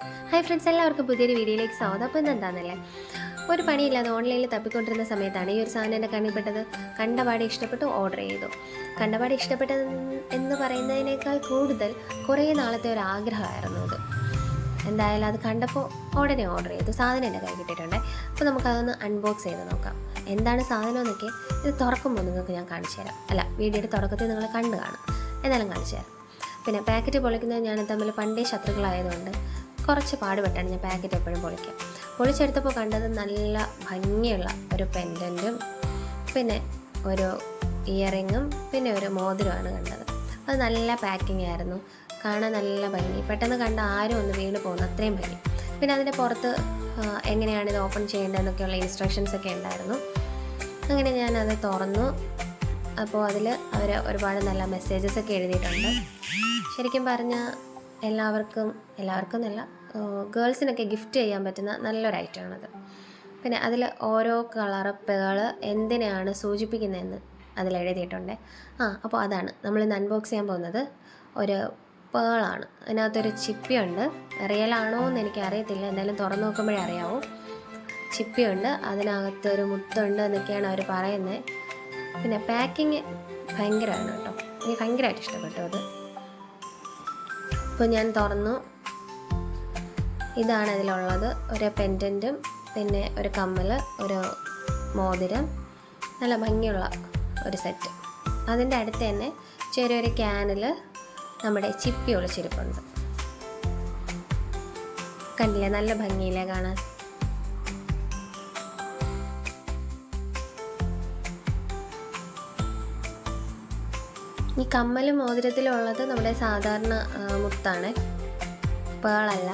Hi friends, എല്ലാവർക്കും പുതിയൊരു വീഡിയോയിലേക്ക് സ്വാഗതം. അപ്പോൾ ഇന്നെന്താണെന്നല്ലേ, ഒരു പണിയില്ലാതെ ഓൺലൈനിൽ തപ്പിക്കൊണ്ടിരുന്ന സമയത്താണ് ഈ ഒരു സാധനം എൻ്റെ കണ്ണിൽപ്പെട്ടത്. കണ്ടപാടെ ഇഷ്ടപ്പെട്ടു, ഓർഡർ ചെയ്തു. കണ്ടപാടെ ഇഷ്ടപ്പെട്ടത് എന്ന് പറയുന്നതിനേക്കാൾ കൂടുതൽ കുറേ നാളത്തെ ഒരു ആഗ്രഹമായിരുന്നു അത്. എന്തായാലും അത് കണ്ടപ്പോൾ ഉടനെ ഓർഡർ ചെയ്തു. സാധനം എൻ്റെ കൈ കിട്ടിയിട്ടുണ്ട്. അപ്പോൾ നമുക്കതൊന്ന് അൺബോക്സ് ചെയ്ത് നോക്കാം. എന്താണ് സാധനം എന്നൊക്കെ ഇത് തുറക്കുമ്പോൾ നിങ്ങൾക്ക് ഞാൻ കാണിച്ചു തരാം. അല്ല, വീഡിയോയുടെ തുടക്കത്തിൽ നിങ്ങൾ കണ്ടു കാണും, എന്നാലും കാണിച്ചു തരാം. പിന്നെ പാക്കറ്റ് പൊളിക്കുന്നത് ഞാൻ തമ്മിൽ പണ്ടേ ശത്രുക്കളായതുകൊണ്ട് കുറച്ച് പാടുപെട്ടാണ് ഞാൻ പാക്കറ്റ് എപ്പോഴും പൊളിച്ചെടുത്തപ്പോൾ കണ്ടത് നല്ല ഭംഗിയുള്ള ഒരു പെൻഡൻറ്റും പിന്നെ ഒരു ഇയറിങ്ങും പിന്നെ ഒരു മോതിരമാണ് കണ്ടത്. അത് നല്ല പാക്കിംഗ് ആയിരുന്നു, കാണാൻ നല്ല ഭംഗി, പെട്ടെന്ന് കണ്ട ആരും ഒന്ന് വീണ് പോകുന്നു, അത്രയും ഭംഗി. പിന്നെ അതിൻ്റെ പുറത്ത് എങ്ങനെയാണ് ഇത് ഓപ്പൺ ചെയ്യേണ്ടതെന്നൊക്കെയുള്ള ഇൻസ്ട്രക്ഷൻസ് ഒക്കെ ഉണ്ടായിരുന്നു. അങ്ങനെ ഞാനത് തുറന്നു. അപ്പോൾ അതിൽ അവർ ഒരുപാട് നല്ല മെസ്സേജസ് ഒക്കെ എഴുതിയിട്ടുണ്ട്. ശരിക്കും പറഞ്ഞാൽ എല്ലാവർക്കും എന്നല്ല, ഗേൾസിനൊക്കെ ഗിഫ്റ്റ് ചെയ്യാൻ പറ്റുന്ന നല്ലൊരു ഐറ്റമാണത്. പിന്നെ അതിൽ ഓരോ കളറ് പേള് എന്തിനെയാണ് സൂചിപ്പിക്കുന്നതെന്ന് അതിലെഴുതിയിട്ടുണ്ട്. അപ്പോൾ അതാണ് നമ്മളിന്ന് അൺബോക്സ് ചെയ്യാൻ പോകുന്നത്. ഒരു പേളാണ്, അതിനകത്തൊരു ചിപ്പിയുണ്ട്. റിയലാണോ എന്ന് എനിക്കറിയത്തില്ല, എന്തായാലും തുറന്നു നോക്കുമ്പോഴേ അറിയാവൂ. ചിപ്പിയുണ്ട്, അതിനകത്തൊരു മുത്തുണ്ട് എന്നൊക്കെയാണ് അവർ പറയുന്നത്. പിന്നെ പാക്കിങ് ഭയങ്കരമാണ് കേട്ടോ, എനിക്ക് ഭയങ്കരമായിട്ട് ഇഷ്ടപ്പെട്ടു അത്. ഇപ്പോൾ ഞാൻ തുറന്നു. ഇതാണ് ഇതിലുള്ളത്, ഒരു പെൻഡൻറ്റും പിന്നെ ഒരു കമ്മൽ, ഒരു മോതിരം, നല്ല ഭംഗിയുള്ള ഒരു സെറ്റ്. അതിൻ്റെ അടുത്ത് തന്നെ ചെറിയൊരു ക്യാനിൽ നമ്മുടെ ചിപ്പി ഒളിച്ചിരിപ്പുണ്ട്. കണ്ടില്ലേ, നല്ല ഭംഗിയില്ലേ കാണാൻ. ഈ കമ്മലും മോതിരത്തിലും ഉള്ളത് നമ്മുടെ സാധാരണ മുത്താണ്, പേളല്ല.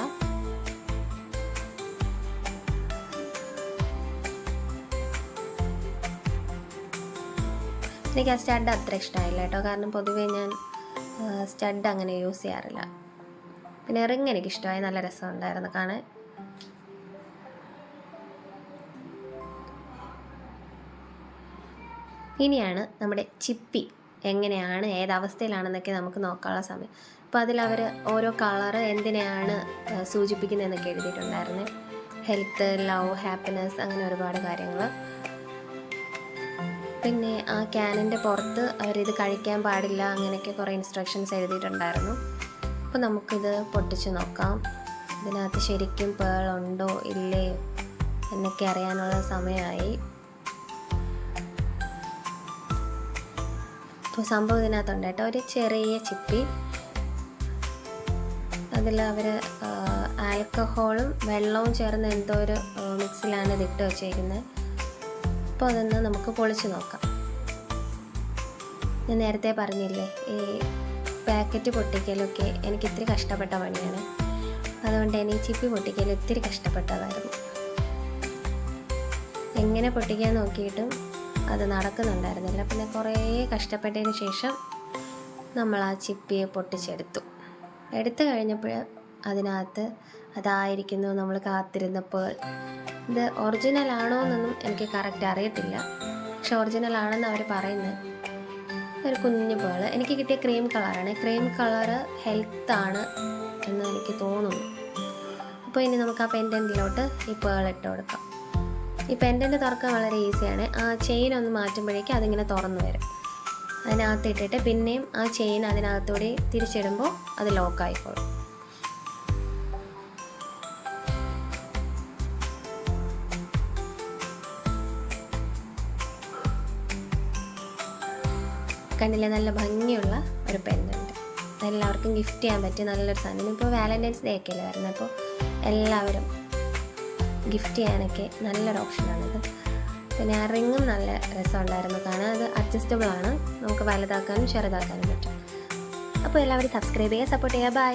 എനിക്ക് ആ സ്റ്റഡ് അത്ര ഇഷ്ടമായില്ല കേട്ടോ, കാരണം പൊതുവേ ഞാൻ സ്റ്റഡ് അങ്ങനെ യൂസ് ചെയ്യാറില്ല. പിന്നെ റിങ് എനിക്കിഷ്ടമായി, നല്ല രസമുണ്ടായിരുന്നു കാണാൻ. ഇനിയാണ് നമ്മുടെ ചിപ്പി എങ്ങനെയാണ്, ഏതവസ്ഥയിലാണെന്നൊക്കെ നമുക്ക് നോക്കാനുള്ള സമയം. അപ്പോൾ അതിലവർ ഓരോ കളറ് എന്തിനെയാണ് സൂചിപ്പിക്കുന്നതെന്നൊക്കെ എഴുതിയിട്ടുണ്ടായിരുന്നു. ഹെൽത്ത്, ലവ്, ഹാപ്പിനെസ്, അങ്ങനെ ഒരുപാട് കാര്യങ്ങൾ. പിന്നെ ആ ക്യാനിൻ്റെ പുറത്ത് അവരിത് കഴിക്കാൻ പാടില്ല അങ്ങനെയൊക്കെ കുറേ ഇൻസ്ട്രക്ഷൻസ് എഴുതിയിട്ടുണ്ടായിരുന്നു. അപ്പോൾ നമുക്കിത് പൊട്ടിച്ച് നോക്കാം. ഇതിനകത്ത് ശരിക്കും പേളുണ്ടോ ഇല്ലേ എന്നൊക്കെ അറിയാനുള്ള സമയമായി. അപ്പോൾ സംഭവം ഇതിനകത്തുണ്ട് കേട്ടോ, ഒരു ചെറിയ ചിപ്പി. അതിൽ അവർ ആൽക്കഹോളും വെള്ളവും ചേർന്ന് എന്തോ ഒരു മിക്സിലാണ് ഇതിട്ട് വെച്ചേക്കുന്നത്. അപ്പോൾ അതൊന്ന് നമുക്ക് പൊളിച്ച് നോക്കാം. ഞാൻ നേരത്തെ പറഞ്ഞില്ലേ, ഈ പാക്കറ്റ് പൊട്ടിക്കലൊക്കെ എനിക്ക് ഇത്തിരി കഷ്ടപ്പെട്ട പണിയാണ്. അതുകൊണ്ട് തന്നെ ഈ ചിപ്പി പൊട്ടിക്കൽ ഇത്തിരി കഷ്ടപ്പെട്ടതായിരുന്നു. എങ്ങനെ പൊട്ടിക്കാൻ നോക്കിയിട്ടും അത് നടക്കുന്നുണ്ടായിരുന്നില്ല. പിന്നെ കുറേ കഷ്ടപ്പെട്ടതിന് ശേഷം നമ്മൾ ആ ചിപ്പിയെ പൊട്ടിച്ചെടുത്തു. എടുത്തു കഴിഞ്ഞപ്പോൾ അതിനകത്ത് അതായിരിക്കുന്നു നമ്മൾ കാത്തിരുന്നപ്പോൾ. ഇത് ഒറിജിനൽ ആണോ എന്നൊന്നും എനിക്ക് കറക്റ്റ് അറിയത്തില്ല, പക്ഷെ ഒറിജിനൽ ആണെന്ന് അവർ പറയുന്നത്. ഒരു കുഞ്ഞു പേൾ എനിക്ക് കിട്ടിയ ക്രീം കളറാണ്. ക്രീം കളറ് ഹെൽത്താണ് എന്ന് എനിക്ക് തോന്നുന്നു. അപ്പോൾ ഇനി നമുക്ക് ആ പെൻഡൻറ്റിലോട്ട് ഈ പേൾ ഇട്ട് കൊടുക്കാം. ഈ പെൻഡൻറ്റ് തുറക്കാൻ വളരെ ഈസിയാണ്. ആ ചെയിൻ ഒന്ന് മാറ്റുമ്പോഴേക്കും അതിങ്ങനെ തുറന്നു വരും. അതിനകത്ത് ഇട്ടിട്ട് പിന്നെയും ആ ചെയിൻ അതിനകത്തൂടെ തിരിച്ചിടുമ്പോൾ അത് ലോക്കായിക്കോളും. കണ്ടില്ലേ, നല്ല ഭംഗിയുള്ള ഒരു പെൻഡൻറ്റ്. എല്ലാവർക്കും ഗിഫ്റ്റ് ചെയ്യാൻ പറ്റിയ നല്ലൊരു സാധനം. ഇപ്പോൾ വാലൻറ്റൈൻസ് ഡേ ഒക്കെ അല്ലേ വരുന്നത്, അപ്പോൾ എല്ലാവരും ഗിഫ്റ്റ് ചെയ്യാനൊക്കെ നല്ലൊരു ഓപ്ഷനാണിത്. പിന്നെ ആ റിങ്ങും നല്ല രസമുണ്ടായിരുന്നു കാണാൻ. അത് അഡ്ജസ്റ്റബിൾ ആണ്, നമുക്ക് വലുതാക്കാനും ചെറുതാക്കാനും പറ്റും. അപ്പോൾ എല്ലാവരും സബ്സ്ക്രൈബ് ചെയ്യുക, സപ്പോർട്ട് ചെയ്യുക. ബൈ.